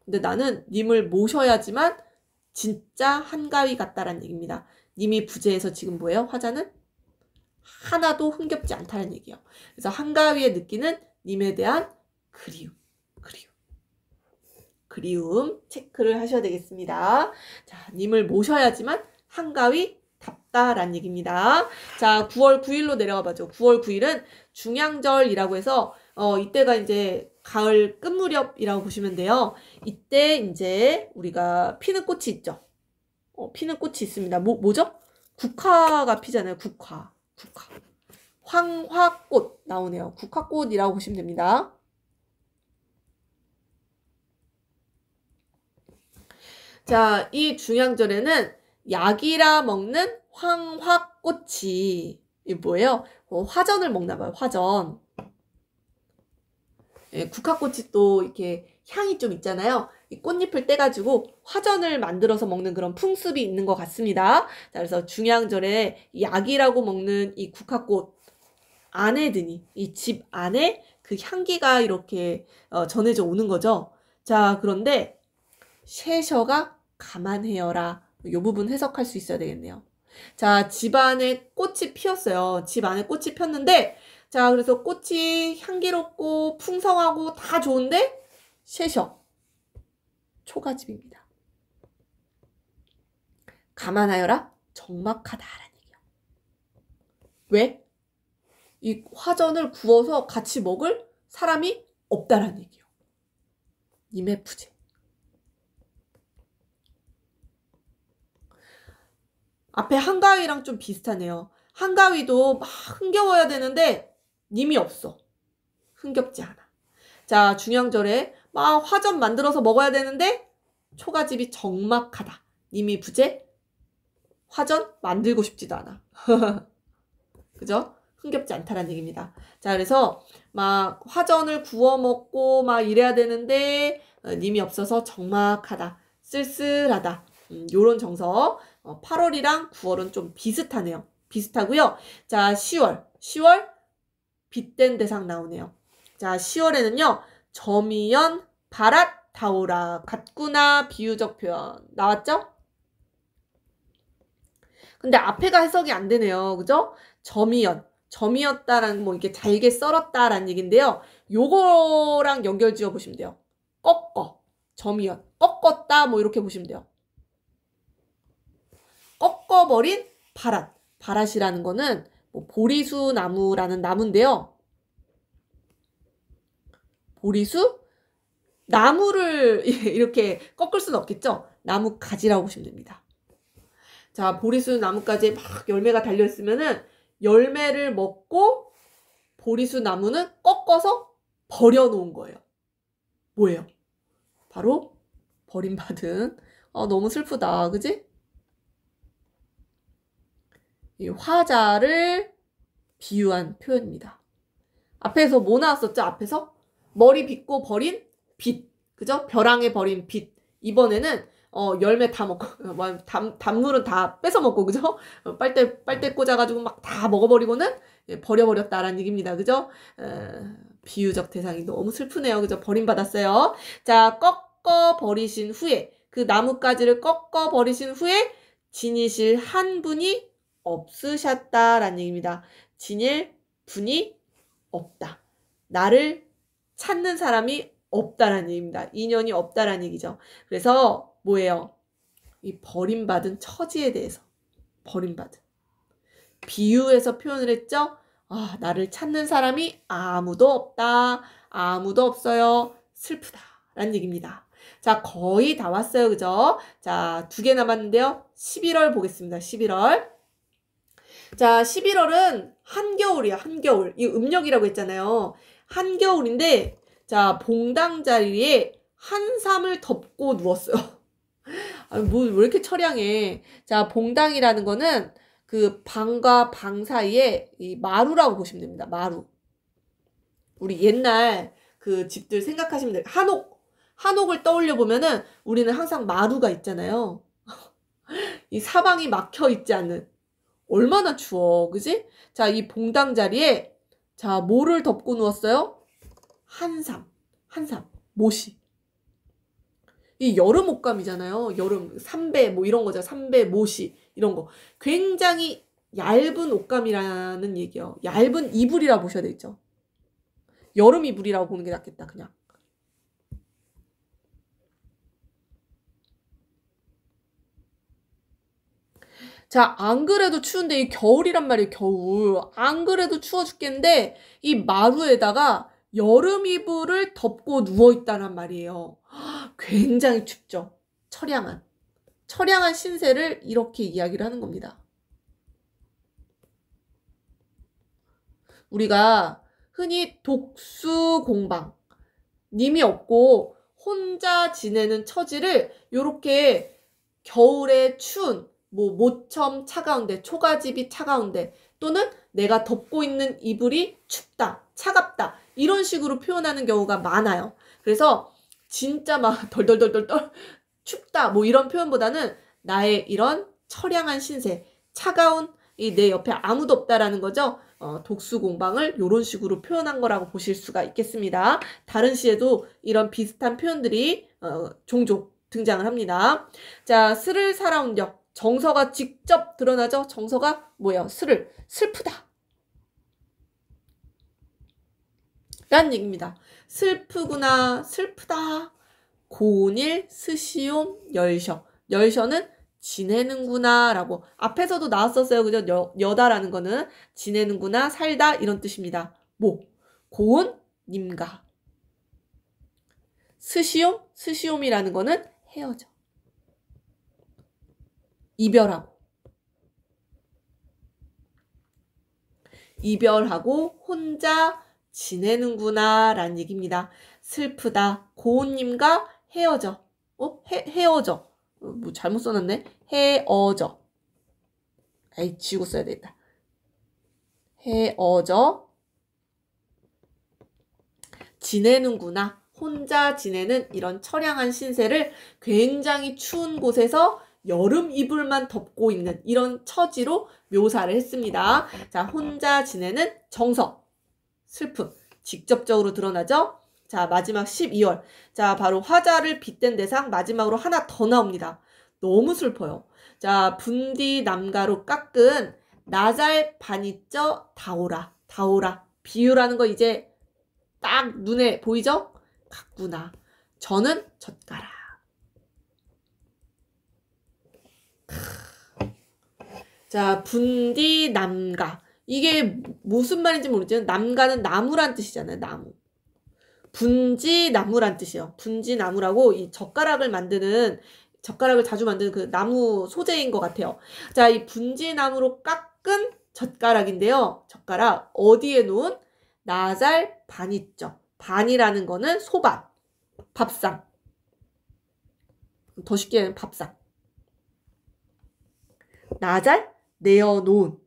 근데 나는 님을 모셔야지만 진짜 한가위 같다라는 얘기입니다. 님이 부재해서 지금 뭐예요? 화자는 하나도 흥겹지 않다는 얘기예요. 그래서 한가위에 느끼는 님에 대한 그리움 체크를 하셔야 되겠습니다. 자, 님을 모셔야지만 한가위답다라는 얘기입니다. 자, 9월 9일로 내려가 봐죠. 9월 9일은 중양절이라고 해서 이때가 이제 가을 끝무렵이라고 보시면 돼요. 이때 이제 우리가 피는 꽃이 있죠. 피는 꽃이 있습니다. 뭐죠? 국화가 피잖아요. 국화. 황화꽃 나오네요. 국화꽃이라고 보시면 됩니다. 자, 이 중양절에는 약이라 먹는 황화꽃이 이게 뭐예요? 화전을 먹나 봐요. 화전. 예, 국화꽃이 또 이렇게 향이 좀 있잖아요. 이 꽃잎을 떼가지고 화전을 만들어서 먹는 그런 풍습이 있는 것 같습니다. 자, 그래서 중양절에 약이라고 먹는 이 국화꽃 안에 드니 이 집 안에 그 향기가 이렇게 전해져 오는 거죠. 자, 그런데 셰셔가 감안해여라. 이 부분 해석할 수 있어야 되겠네요. 자, 집 안에 꽃이 피었어요. 집 안에 꽃이 폈는데 자, 그래서 꽃이 향기롭고 풍성하고 다 좋은데 셰셔 초가집입니다. 감안하여라. 적막하다라는 얘기예요. 왜? 이 화전을 구워서 같이 먹을 사람이 없다라는 얘기예요. 님의 부재. 앞에 한가위랑 좀 비슷하네요. 한가위도 막 흥겨워야 되는데 님이 없어. 흥겹지 않아. 자, 중형절에 막 화전 만들어서 먹어야 되는데 초가집이 적막하다. 님이 부재. 화전 만들고 싶지도 않아. 그죠? 흥겹지 않다라는 얘기입니다. 자, 그래서 막 화전을 구워 먹고 막 이래야 되는데 님이 없어서 적막하다. 쓸쓸하다. 요런 정서. 8월이랑 9월은 좀 비슷하네요. 비슷하고요. 자, 10월. 10월 빗댄 대상 나오네요. 자, 10월에는요. 점이연, 바랏, 다오라. 같구나 비유적 표현. 나왔죠? 근데 앞에가 해석이 안 되네요. 그죠? 점이연. 점이었다라는 뭐 이렇게 잘게 썰었다라는 얘기인데요. 요거랑 연결 지어 보시면 돼요. 꺾어. 점이연. 꺾었다 뭐 이렇게 보시면 돼요. 꺾어버린 바랏. 바랏이라는 거는 뭐 보리수 나무라는 나무인데요. 보리수? 나무를 이렇게 꺾을 수는 없겠죠? 나무 가지라고 보시면 됩니다. 자, 보리수 나무까지 막 열매가 달려있으면은 열매를 먹고 보리수 나무는 꺾어서 버려놓은 거예요. 뭐예요? 바로 버림받은. 너무 슬프다. 그지? 이 화자를 비유한 표현입니다. 앞에서 뭐 나왔었죠? 앞에서 머리 빗고 버린 빛. 그죠? 벼랑에 버린 빛. 이번에는 열매 다 먹고 단물은 다 뺏어 먹고 그죠? 빨대 꽂아가지고 막 다 먹어버리고는 버려버렸다라는 얘기입니다. 그죠? 비유적 대상이 너무 슬프네요. 그죠? 버림받았어요. 자, 꺾어 버리신 후에 그 나뭇가지를 꺾어 버리신 후에 지니실 한 분이 없으셨다라는 얘기입니다. 지닐 분이 없다. 나를 찾는 사람이 없다라는 얘기입니다. 인연이 없다라는 얘기죠. 그래서 뭐예요? 이 버림받은 처지에 대해서 버림받은 비유해서 표현을 했죠. 나를 찾는 사람이 아무도 없다. 아무도 없어요. 슬프다라는 얘기입니다. 자, 거의 다 왔어요. 그죠? 자, 2개 남았는데요. 11월 보겠습니다. 11월. 자, 11월은 한겨울이야. 한겨울. 이 음력이라고 했잖아요. 한겨울인데 자, 봉당 자리에 한삼을 덮고 누웠어요. 뭐, 왜 이렇게 처량해. 자, 봉당이라는 거는 그 방과 방 사이에 이 마루라고 보시면 됩니다. 마루. 우리 옛날 그 집들 생각하시면 돼요. 한옥을 떠올려 보면은 우리는 항상 마루가 있잖아요. 이 사방이 막혀 있지 않는. 얼마나 추워. 그지? 자, 이 봉당 자리에 자, 뭐를 덮고 누웠어요? 한삼, 모시. 이 여름 옷감이잖아요. 여름 삼배 뭐 이런 거죠. 삼배, 모시 이런 거. 굉장히 얇은 옷감이라는 얘기예요. 얇은 이불이라고 보셔야 되겠죠. 여름 이불이라고 보는 게 낫겠다. 그냥. 자, 안 그래도 추운데 이 겨울이란 말이에요. 겨울. 안 그래도 추워 죽겠는데 이 마루에다가 여름 이불을 덮고 누워있다란 말이에요. 굉장히 춥죠. 처량한 신세를 이렇게 이야기를 하는 겁니다. 우리가 흔히 독수공방, 님이 없고 혼자 지내는 처지를 이렇게 겨울에 추운 모처럼 차가운데, 초가집이 차가운데, 또는 내가 덮고 있는 이불이 춥다, 차갑다 이런 식으로 표현하는 경우가 많아요. 그래서 진짜 막 덜덜덜덜 춥다 뭐 이런 표현보다는 나의 이런 처량한 신세, 차가운 이 내 옆에 아무도 없다라는 거죠. 독수공방을 이런 식으로 표현한 거라고 보실 수가 있겠습니다. 다른 시에도 이런 비슷한 표현들이 종종 등장을 합니다. 자, 스를 살아온 역. 정서가 직접 드러나죠. 정서가 뭐예요? 슬프다 라는 얘기입니다. 슬프구나, 슬프다. 고운일, 스시옴, 열셔. 열셔는 지내는구나 라고 앞에서도 나왔었어요. 그죠? 여다라는 거는 지내는구나, 살다 이런 뜻입니다. 뭐 고운님과 스시옴이라는 거는 헤어져, 이별하고 혼자 지내는구나 라는 얘기입니다. 슬프다. 고운님과 헤어져. 헤어져. 뭐 잘못 써놨네. 헤어져. 에이, 지우고 써야 되겠다. 헤어져 지내는구나. 혼자 지내는 이런 처량한 신세를 굉장히 추운 곳에서 여름 이불만 덮고 있는 이런 처지로 묘사를 했습니다. 자, 혼자 지내는 정서, 슬픔 직접적으로 드러나죠. 자, 마지막 12월. 자, 바로 화자를 빗댄 대상 마지막으로 하나 더 나옵니다. 너무 슬퍼요. 자, 분디 남가로 깎은 나잘 반이쩌 다오라. 비유라는 거 이제 딱 눈에 보이죠? 같구나. 저는 젓가락. 자, 분디 남가. 이게 무슨 말인지 모르지만 남가는 나무란 뜻이잖아요. 나무. 분지나무란 뜻이에요. 분지나무라고 이 젓가락을 자주 만드는 그 나무 소재인 것 같아요. 자, 이 분지나무로 깎은 젓가락인데요. 젓가락 어디에 놓은 나잘 반이죠. 반이라는 거는 소반, 밥상. 더 쉽게 하면 밥상. 나잘 내어놓은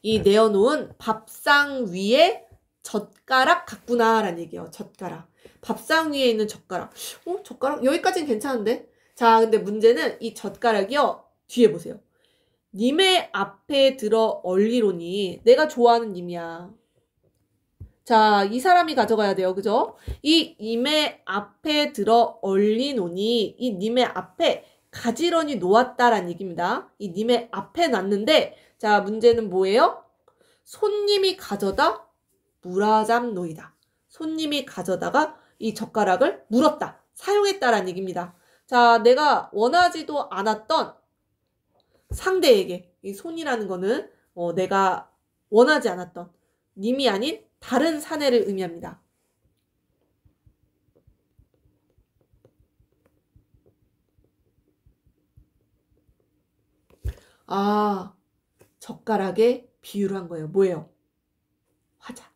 이 내어놓은 밥상 위에 젓가락 같구나 라는 얘기예요. 젓가락. 밥상 위에 있는 젓가락. 젓가락? 여기까지는 괜찮은데? 자, 근데 문제는 이 젓가락이요. 뒤에 보세요. 님의 앞에 들어 얼리로니. 내가 좋아하는 님이야. 자, 이 사람이 가져가야 돼요. 그죠? 이 님의 앞에 들어 얼리노니. 이 님의 앞에 가지런히 놓았다라는 얘기입니다. 이 님의 앞에 놨는데, 자, 문제는 뭐예요? 손님이 가져다 물어잡노이다. 손님이 가져다가 이 젓가락을 물었다. 사용했다라는 얘기입니다. 자, 내가 원하지도 않았던 상대에게, 이 손이라는 거는 내가 원하지 않았던 님이 아닌 다른 사내를 의미합니다. 아, 젓가락에 비유를 한 거예요. 뭐예요? 화자.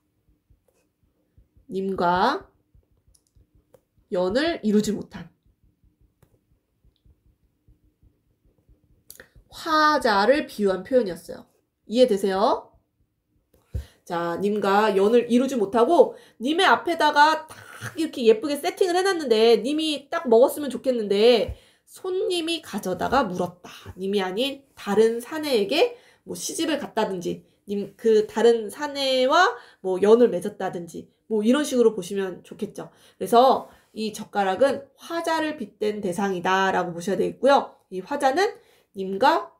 님과 연을 이루지 못한 화자를 비유한 표현이었어요. 이해되세요? 자, 님과 연을 이루지 못하고 님의 앞에다가 딱 이렇게 예쁘게 세팅을 해놨는데 님이 딱 먹었으면 좋겠는데 손님이 가져다가 물었다. 님이 아닌 다른 사내에게 뭐 시집을 갔다든지 그 다른 사내와 뭐 연을 맺었다든지 뭐 이런 식으로 보시면 좋겠죠. 그래서 이 젓가락은 화자를 빗댄 대상이다 라고 보셔야 되겠고요. 이 화자는 님과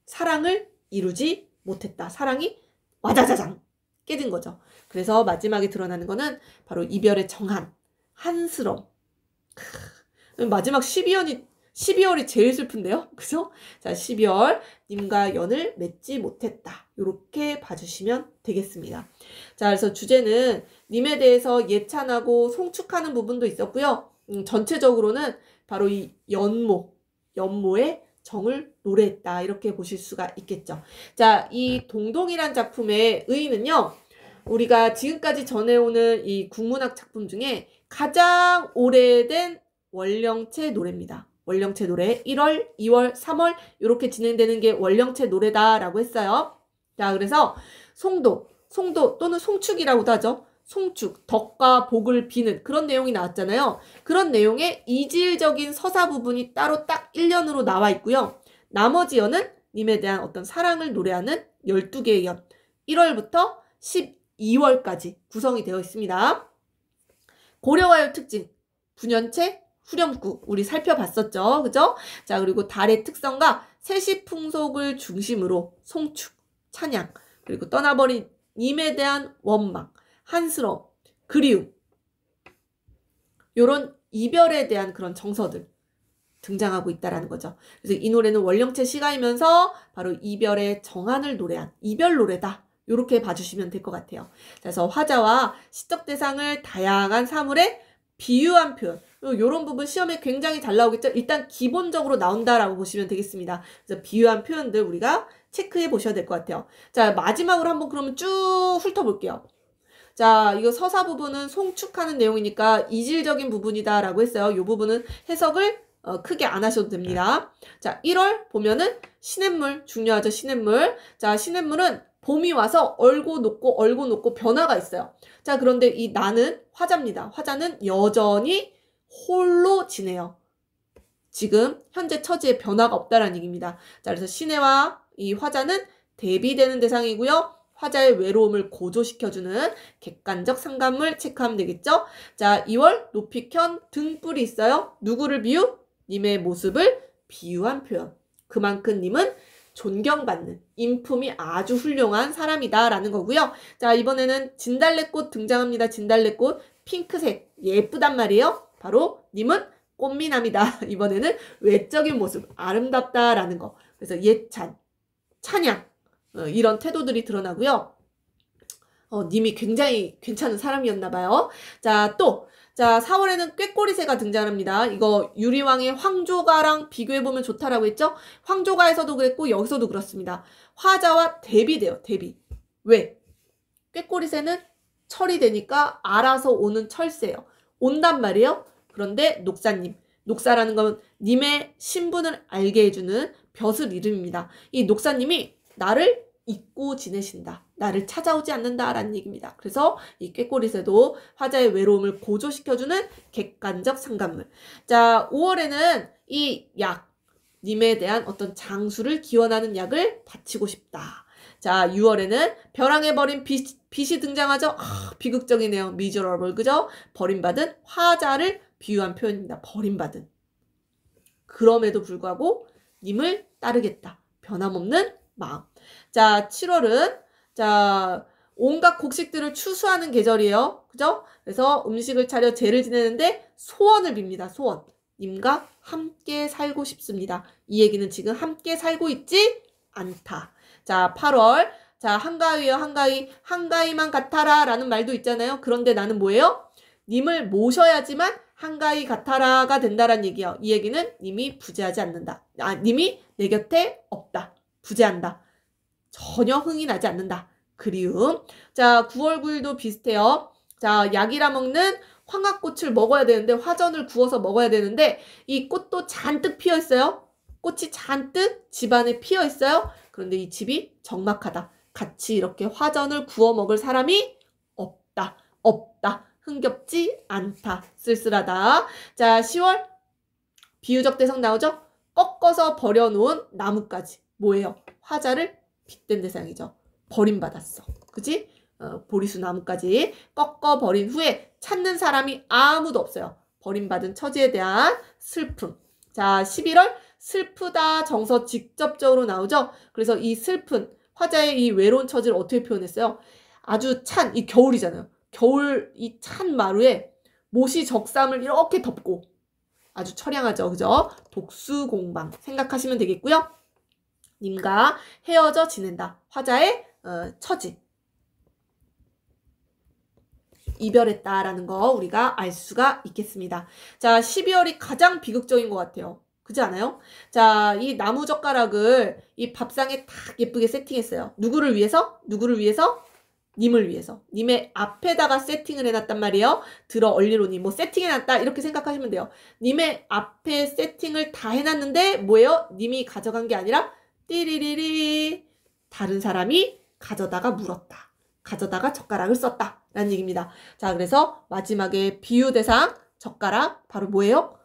사랑을 이루지 못했다. 사랑이 와자자장 깨진 거죠. 그래서 마지막에 드러나는 거는 바로 이별의 정한, 한스러움. 마지막 12월이 제일 슬픈데요. 그죠? 자, 12월 님과 연을 맺지 못했다. 이렇게 봐주시면 되겠습니다. 자, 그래서 주제는 님에 대해서 예찬하고 송축하는 부분도 있었고요. 전체적으로는 바로 이 연모의 정을 노래했다. 이렇게 보실 수가 있겠죠. 자, 이 동동이란 작품의 의의는요. 우리가 지금까지 전해오는 이 국문학 작품 중에 가장 오래된 원령체 노래입니다. 원령체 노래 1월, 2월, 3월 이렇게 진행되는 게 원령체 노래다라고 했어요. 자, 그래서 송도 또는 송축이라고도 하죠. 송축, 덕과 복을 비는 그런 내용이 나왔잖아요. 그런 내용의 이질적인 서사 부분이 따로 딱 1년으로 나와 있고요. 나머지 연은 님에 대한 어떤 사랑을 노래하는 12개의 연 1월부터 12월까지 구성이 되어 있습니다. 고려가요 특징 분연체, 후렴구 우리 살펴봤었죠. 그죠? 자, 그리고 달의 특성과 세시풍속을 중심으로 송축, 찬양, 그리고 떠나버린 님에 대한 원망, 한스러움, 그리움, 요런 이별에 대한 그런 정서들 등장하고 있다라는 거죠. 그래서 이 노래는 원령체 시가이면서 바로 이별의 정한을 노래한 이별 노래다. 이렇게 봐주시면 될 것 같아요. 그래서 화자와 시적 대상을 다양한 사물에 비유한 표현. 이런 부분 시험에 굉장히 잘 나오겠죠. 일단 기본적으로 나온다라고 보시면 되겠습니다. 그래서 비유한 표현들 우리가 체크해 보셔야 될 것 같아요. 자, 마지막으로 한번 그러면 쭉 훑어볼게요. 자, 이거 서사 부분은 송축하는 내용이니까 이질적인 부분이다라고 했어요. 이 부분은 해석을 크게 안 하셔도 됩니다. 자, 1월 보면은 시냇물 중요하죠. 시냇물. 자, 시냇물은 봄이 와서 얼고 녹고 변화가 있어요. 자, 그런데 이 나는 화자입니다. 화자는 여전히 홀로 지내요. 지금 현재 처지에 변화가 없다라는 얘기입니다. 자, 그래서 시내와 이 화자는 대비되는 대상이고요. 화자의 외로움을 고조시켜주는 객관적 상감을 체크하면 되겠죠. 자, 2월 높이 켠 등불이 있어요. 누구를 비유? 님의 모습을 비유한 표현. 그만큼 님은 존경받는 인품이 아주 훌륭한 사람이다 라는 거고요. 자, 이번에는 진달래꽃 등장합니다. 진달래꽃 핑크색 예쁘단 말이에요. 바로 님은 꽃미남이다. 이번에는 외적인 모습 아름답다라는 거. 그래서 예찬, 찬양 이런 태도들이 드러나고요. 님이 굉장히 괜찮은 사람이었나 봐요. 자, 또 자, 4월에는 꾀꼬리새가 등장합니다. 이거 유리왕의 황조가랑 비교해보면 좋다라고 했죠? 황조가에서도 그랬고 여기서도 그렇습니다. 화자와 대비돼요. 대비. 왜? 꾀꼬리새는 철이 되니까 알아서 오는 철새예요. 온단 말이에요. 그런데 녹사님. 녹사라는 건 님의 신분을 알게 해주는 벼슬 이름입니다. 이 녹사님이 나를 잊고 지내신다. 나를 찾아오지 않는다라는 얘기입니다. 그래서 이 꾀꼬리새도 화자의 외로움을 고조시켜주는 객관적 상감물. 자, 5월에는 이 약, 님에 대한 어떤 장수를 기원하는 약을 바치고 싶다. 자, 6월에는 벼랑에 버린 빛이 등장하죠. 비극적이네요. 미저러블, 그죠? 버림받은 화자를 비유한 표현입니다. 버림받은. 그럼에도 불구하고 님을 따르겠다. 변함없는 마음. 자, 7월은 자, 온갖 곡식들을 추수하는 계절이에요. 그죠? 그래서 음식을 차려 제를 지내는데 소원을 빕니다. 소원. 님과 함께 살고 싶습니다. 이 얘기는 지금 함께 살고 있지 않다. 자, 8월. 자, 한가위요, 한가위. 한가위만 같아라 라는 말도 있잖아요. 그런데 나는 뭐예요? 님을 모셔야지만 한가위 같아라가 된다라는 얘기예요. 이 얘기는 님이 부재하지 않는다. 님이 내 곁에 없다. 부재한다. 전혀 흥이 나지 않는다. 그리움. 자, 9월 9일도 비슷해요. 자, 약이라 먹는 황화꽃을 먹어야 되는데 화전을 구워서 먹어야 되는데 이 꽃도 잔뜩 피어 있어요. 꽃이 잔뜩 집안에 피어 있어요. 그런데 이 집이 적막하다. 같이 이렇게 화전을 구워 먹을 사람이 없다. 없다. 흥겹지 않다. 쓸쓸하다. 자, 10월 비유적 대상 나오죠? 꺾어서 버려놓은 나뭇가지. 뭐예요? 화자를 빗댄 대상이죠. 버림받았어. 그치? 보리수 나뭇가지 꺾어 버린 후에 찾는 사람이 아무도 없어요. 버림받은 처지에 대한 슬픔. 자, 11월 슬프다 정서 직접적으로 나오죠. 그래서 이 슬픈 화자의 이 외로운 처지를 어떻게 표현했어요? 아주 찬, 이 겨울이잖아요. 겨울 이 찬 마루에 못이 적삼을 이렇게 덮고 아주 처량하죠. 그죠? 독수공방 생각하시면 되겠고요. 님과 헤어져 지낸다. 화자의 처지. 이별했다라는 거 우리가 알 수가 있겠습니다. 자, 12월이 가장 비극적인 것 같아요. 그렇지 않아요? 자, 이 나무젓가락을 이 밥상에 딱 예쁘게 세팅했어요. 누구를 위해서? 누구를 위해서? 님을 위해서. 님의 앞에다가 세팅을 해놨단 말이에요. 들어 얼리로니 뭐 세팅해놨다 이렇게 생각하시면 돼요. 님의 앞에 세팅을 다 해놨는데 뭐예요? 님이 가져간 게 아니라 띠리리리 다른 사람이 가져다가 물었다. 가져다가 젓가락을 썼다. 라는 얘기입니다. 자, 그래서 마지막에 비유 대상 젓가락 바로 뭐예요?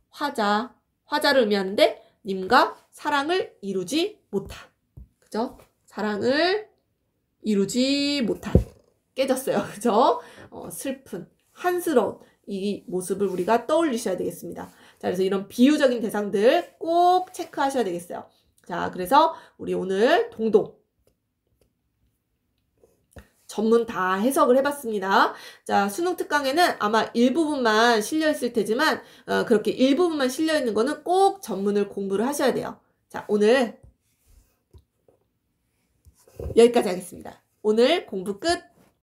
화자. 화자를 의미하는데 님과 사랑을 이루지 못한. 그죠? 사랑을 이루지 못한. 깨졌어요. 그죠? 슬픈, 한스러운 이 모습을 우리가 떠올리셔야 되겠습니다. 자, 그래서 이런 비유적인 대상들 꼭 체크하셔야 되겠어요. 자, 그래서 우리 오늘 동동 전문 다 해석을 해봤습니다. 자, 수능 특강에는 아마 일부분만 실려있을 테지만 그렇게 일부분만 실려있는 거는 꼭 전문을 공부를 하셔야 돼요. 자, 오늘 여기까지 하겠습니다. 오늘 공부 끝!